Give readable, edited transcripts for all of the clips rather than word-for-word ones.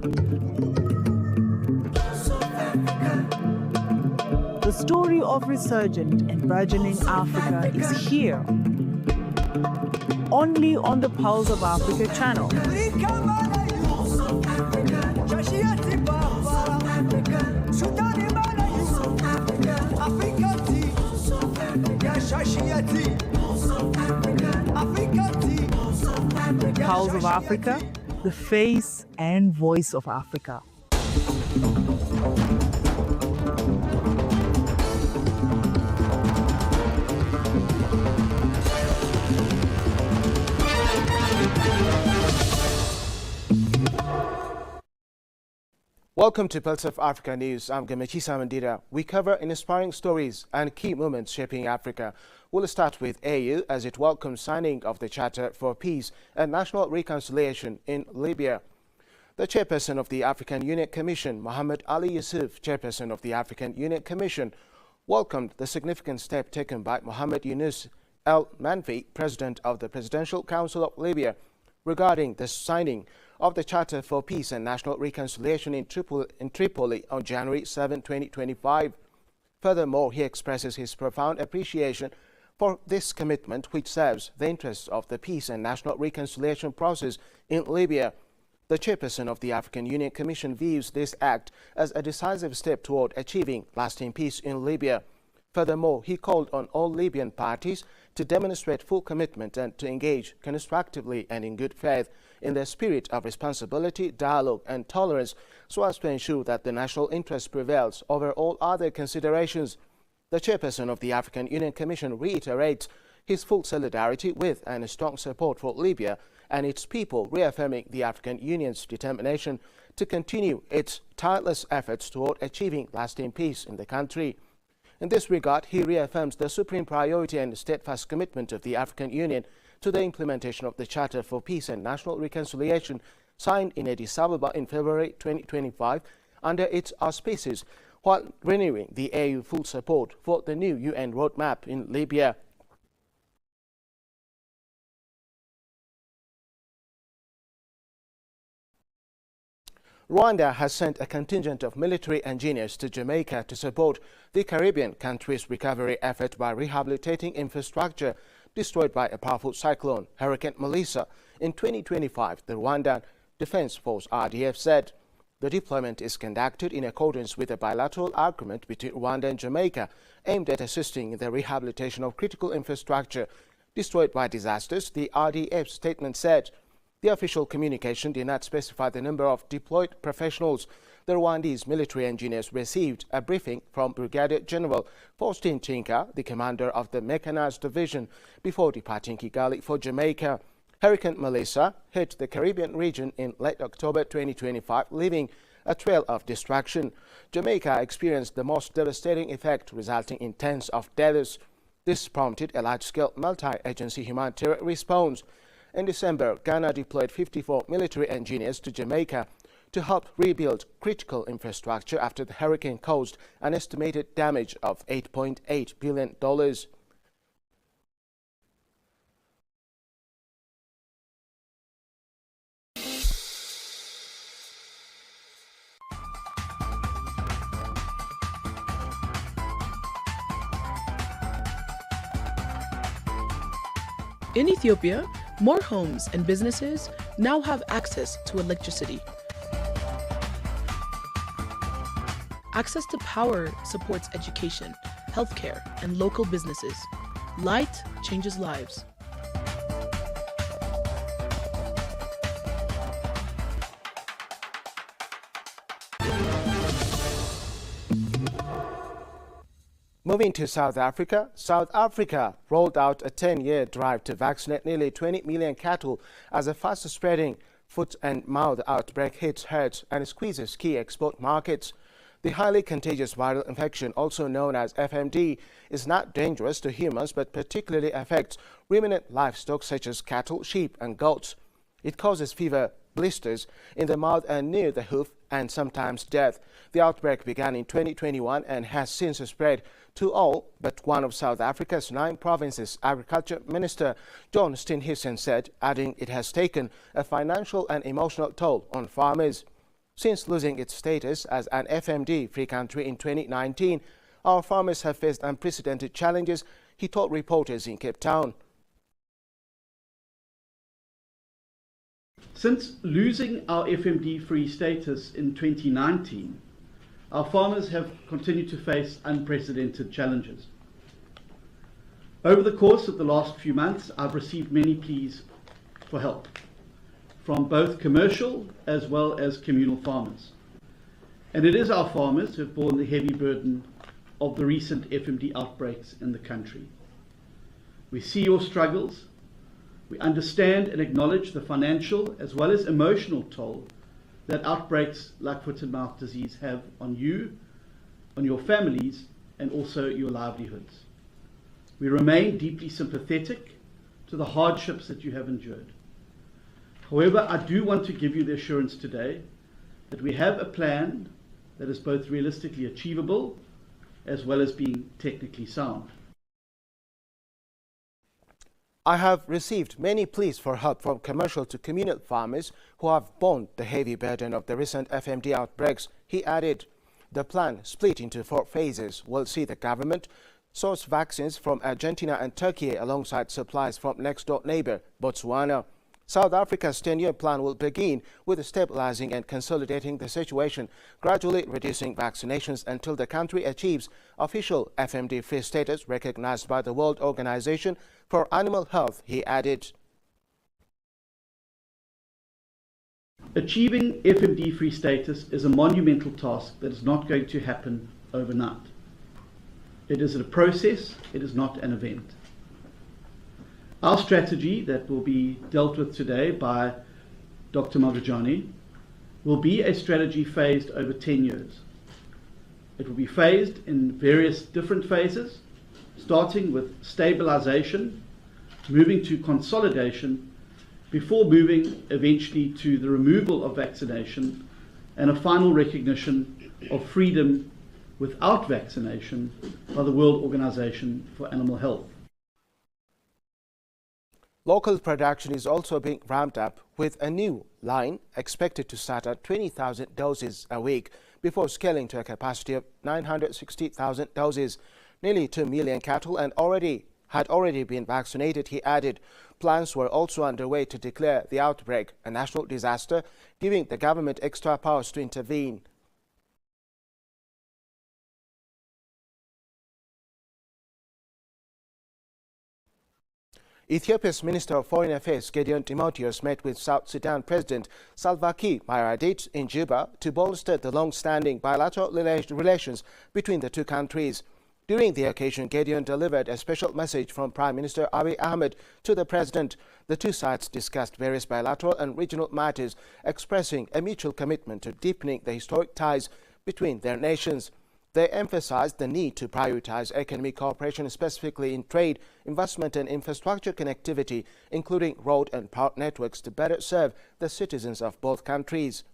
Africa. The story of resurgent and burgeoning Africa is here, only on the Pulse of Africa channel. Pulse of Africa, the face and voice of Africa. Welcome to Pulse of Africa News. I'm Gamechi Samandira. We cover inspiring stories and key moments shaping Africa. We'll start with AU as it welcomes signing of the Charter for Peace and National Reconciliation in Libya. The chairperson of the African Union Commission, Mohamed Ali Yusuf, chairperson of the African Union Commission, welcomed the significant step taken by Mohamed Yunus El Manfi, president of the Presidential Council of Libya, regarding the signing of the Charter for Peace and National Reconciliation in Tripoli on January 7, 2025. Furthermore, he expresses his profound appreciation for this commitment, which serves the interests of the peace and national reconciliation process in Libya. The chairperson of the African Union Commission views this act as a decisive step toward achieving lasting peace in Libya. Furthermore, he called on all Libyan parties to demonstrate full commitment and to engage constructively and in good faith in the spirit of responsibility, dialogue and tolerance so as to ensure that the national interest prevails over all other considerations. The chairperson of the African Union Commission reiterates his full solidarity with and strong support for Libya and its people, reaffirming the African Union's determination to continue its tireless efforts toward achieving lasting peace in the country. In this regard, he reaffirms the supreme priority and steadfast commitment of the African Union to the implementation of the Charter for Peace and National Reconciliation signed in Addis Ababa in February 2025 under its auspices, while renewing the AU full support for the new UN roadmap in Libya. Rwanda has sent a contingent of military engineers to Jamaica to support the Caribbean country's recovery effort by rehabilitating infrastructure destroyed by a powerful cyclone, Hurricane Melissa. In 2025, the Rwandan Defense Force RDF said the deployment is conducted in accordance with a bilateral agreement between Rwanda and Jamaica aimed at assisting in the rehabilitation of critical infrastructure destroyed by disasters, the RDF statement said. The official communication did not specify the number of deployed professionals. The Rwandese military engineers received a briefing from Brigadier General Faustin Chinka, the commander of the Mechanized Division, before departing Kigali for Jamaica. Hurricane Melissa hit the Caribbean region in late October 2025, leaving a trail of destruction. Jamaica experienced the most devastating effect, resulting in tens of deaths. This prompted a large-scale multi-agency humanitarian response. In December, Ghana deployed 54 military engineers to Jamaica to help rebuild critical infrastructure after the hurricane caused an estimated damage of $8.8 billion. In Ethiopia, more homes and businesses now have access to electricity. Access to power supports education, healthcare, and local businesses. Light changes lives. Moving to South Africa, South Africa rolled out a 10-year drive to vaccinate nearly 20 million cattle as a fast-spreading foot and mouth outbreak hits herds and squeezes key export markets. The highly contagious viral infection, also known as FMD, is not dangerous to humans but particularly affects ruminant livestock such as cattle, sheep and goats. It causes fever, blisters in the mouth and near the hoof, and sometimes death. The outbreak began in 2021 and has since spread to all but one of South Africa's 9 provinces, Agriculture Minister John Steenhuisen said, adding it has taken a financial and emotional toll on farmers. Since losing its status as an FMD-free country in 2019, our farmers have faced unprecedented challenges, he told reporters in Cape Town. Since losing our FMD-free status in 2019, our farmers have continued to face unprecedented challenges. Over the course of the last few months, I've received many pleas for help from both commercial as well as communal farmers. And it is our farmers who have borne the heavy burden of the recent FMD outbreaks in the country. We see your struggles. We understand and acknowledge the financial as well as emotional toll that outbreaks like foot and mouth disease have on you, on your families, and also your livelihoods. We remain deeply sympathetic to the hardships that you have endured. However, I do want to give you the assurance today that we have a plan that is both realistically achievable as well as being technically sound. I have received many pleas for help from commercial to communal farmers who have borne the heavy burden of the recent FMD outbreaks, he added. The plan, split into 4 phases, will see the government source vaccines from Argentina and Turkey alongside supplies from next-door neighbor, Botswana. South Africa's 10-year plan will begin with stabilizing and consolidating the situation, gradually reducing vaccinations until the country achieves official FMD-free status recognized by the World Organization for Animal Health, he added. Achieving FMD-free status is a monumental task that is not going to happen overnight. It is a process, it is not an event. Our strategy that will be dealt with today by Dr. Mavrijani will be a strategy phased over 10 years. It will be phased in various different phases, starting with stabilization, moving to consolidation, before moving eventually to the removal of vaccination and a final recognition of freedom without vaccination by the World Organization for Animal Health. Local production is also being ramped up, with a new line expected to start at 20,000 doses a week before scaling to a capacity of 960,000 doses. Nearly 2 million cattle had already been vaccinated, he added. Plans were also underway to declare the outbreak a national disaster, giving the government extra powers to intervene. Ethiopia's Minister of Foreign Affairs, Gideon Timotheus, met with South Sudan President Salva Kiir Mayardit in Juba to bolster the long-standing bilateral relations between the two countries. During the occasion, Gideon delivered a special message from Prime Minister Abiy Ahmed to the President. The two sides discussed various bilateral and regional matters, expressing a mutual commitment to deepening the historic ties between their nations. They emphasized the need to prioritize economic cooperation, specifically in trade, investment and infrastructure connectivity, including road and power networks, to better serve the citizens of both countries.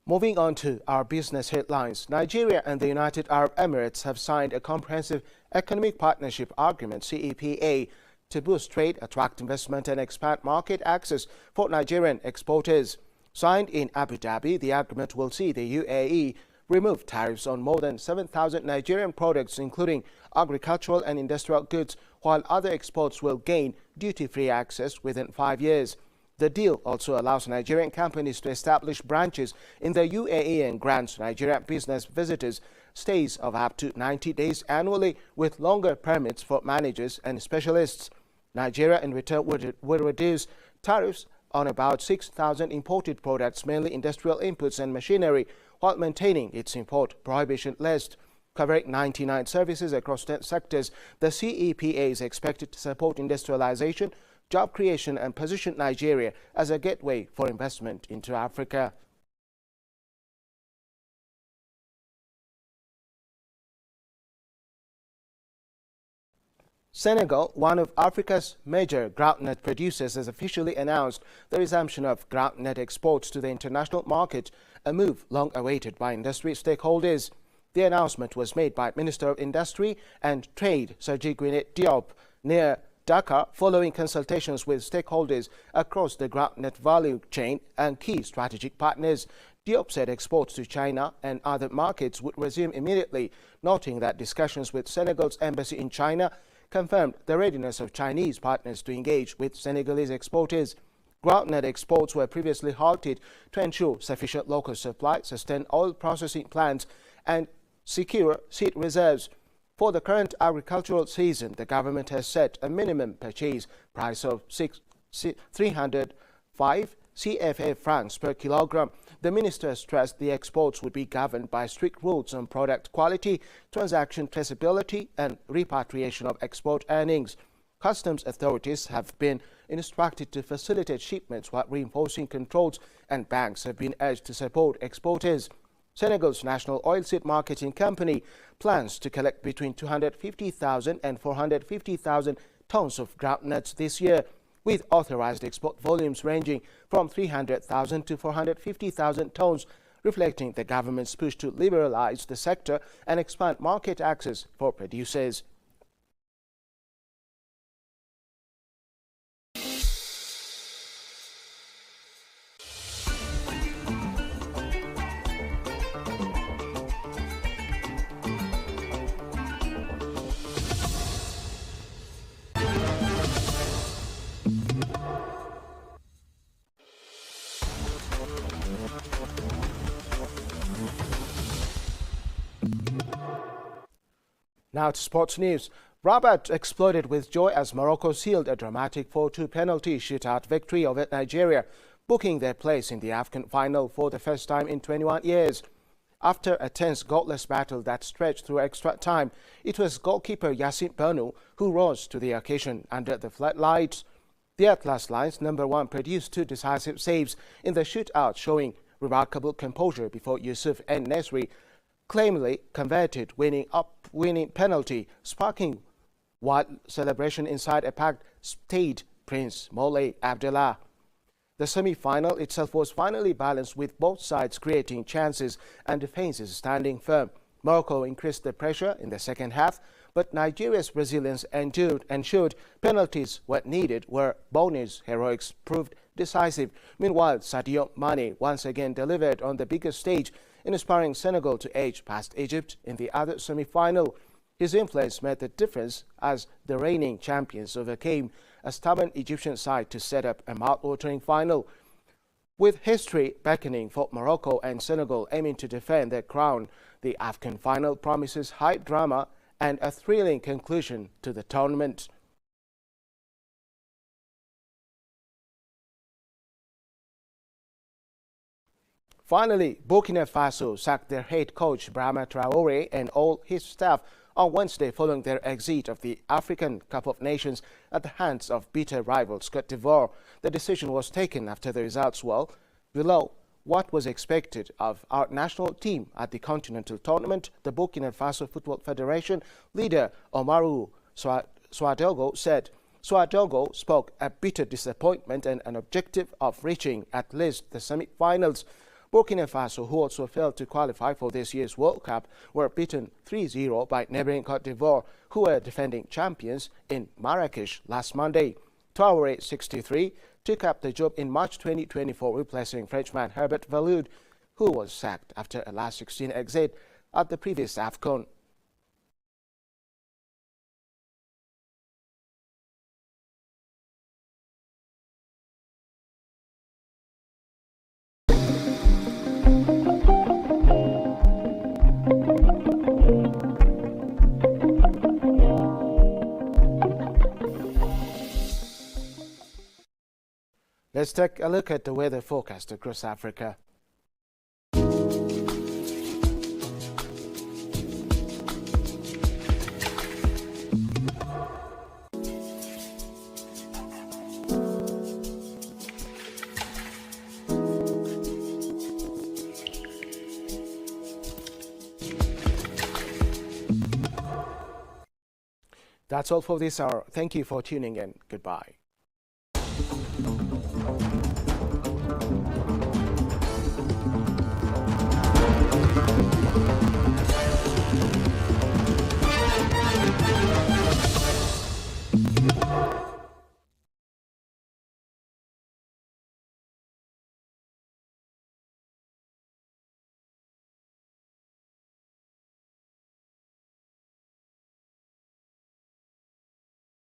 Moving on to our business headlines, Nigeria and the United Arab Emirates have signed a comprehensive economic partnership agreement, CEPA, to boost trade, attract investment and expand market access for Nigerian exporters. Signed in Abu Dhabi, the agreement will see the UAE remove tariffs on more than 7,000 Nigerian products, including agricultural and industrial goods, while other exports will gain duty-free access within 5 years. The deal also allows Nigerian companies to establish branches in the UAE and grants Nigerian business visitors stays of up to 90 days annually, with longer permits for managers and specialists. Nigeria, in return, will reduce tariffs on about 6,000 imported products, mainly industrial inputs and machinery, while maintaining its import prohibition list. Covering 99 services across 10 sectors, the CEPA is expected to support industrialization, job creation and position Nigeria as a gateway for investment into Africa. Senegal, one of Africa's major groundnut producers, has officially announced the resumption of groundnut exports to the international market, a move long awaited by industry stakeholders. The announcement was made by Minister of Industry and Trade Sergi Gwinnett Diop near Dakar following consultations with stakeholders across the groundnut value chain and key strategic partners. Diop said exports to China and other markets would resume immediately, noting that discussions with Senegal's embassy in China confirmed the readiness of Chinese partners to engage with Senegalese exporters. Groundnut exports were previously halted to ensure sufficient local supply, sustain oil processing plants, and secure seed reserves. For the current agricultural season, the government has set a minimum purchase price of 305 CFA francs per kilogram. The minister stressed the exports would be governed by strict rules on product quality, transaction traceability, and repatriation of export earnings. Customs authorities have been instructed to facilitate shipments while reinforcing controls, and banks have been urged to support exporters. Senegal's National Oilseed Marketing Company plans to collect between 250,000 and 450,000 tons of groundnuts this year, with authorized export volumes ranging from 300,000 to 450,000 tons, reflecting the government's push to liberalize the sector and expand market access for producers. Now to sports news. Rabat exploded with joy as Morocco sealed a dramatic 4-2 penalty shootout victory over Nigeria, booking their place in the AFCON final for the first time in 21 years. After a tense goalless battle that stretched through extra time, it was goalkeeper Yassine Bonu who rose to the occasion under the floodlights. The Atlas Lions #1 produced 2 decisive saves in the shootout, showing remarkable composure before Yusuf En-Nesri claimingly converted winning penalty, sparking wild celebration inside a packed Stade Prince Moulay Abdallah. The semi-final itself was finally balanced, with both sides creating chances and defenses standing firm. Morocco increased the pressure in the second half, but Nigeria's resilience ensured penalties were needed, where Bonu's heroics proved decisive. Meanwhile, Sadio Mane once again delivered on the biggest stage, inspiring Senegal to edge past Egypt in the other semi-final. His influence made the difference as the reigning champions overcame a stubborn Egyptian side to set up a mouth-watering final. With history beckoning for Morocco and Senegal aiming to defend their crown, the AFCON final promises high drama and a thrilling conclusion to the tournament. Finally, Burkina Faso sacked their head coach Brahma Traoré and all his staff on Wednesday following their exit of the African Cup of Nations at the hands of bitter rivals Côte d'Ivoire. The decision was taken after the results were below what was expected of our national team at the continental tournament. The Burkina Faso Football Federation leader Omarou Ouagadougou said. Ouagadougou spoke a bitter disappointment and an objective of reaching at least the semi-finals. Burkina Faso, who also failed to qualify for this year's World Cup, were beaten 3-0 by neighboring Côte d'Ivoire, who were defending champions in Marrakesh last Monday. Traoré, 63, took up the job in March 2024, replacing Frenchman Herbert Valoud, who was sacked after a last 16 exit at the previous AFCON. Let's take a look at the weather forecast across Africa. That's all for this hour. Thank you for tuning in. Goodbye.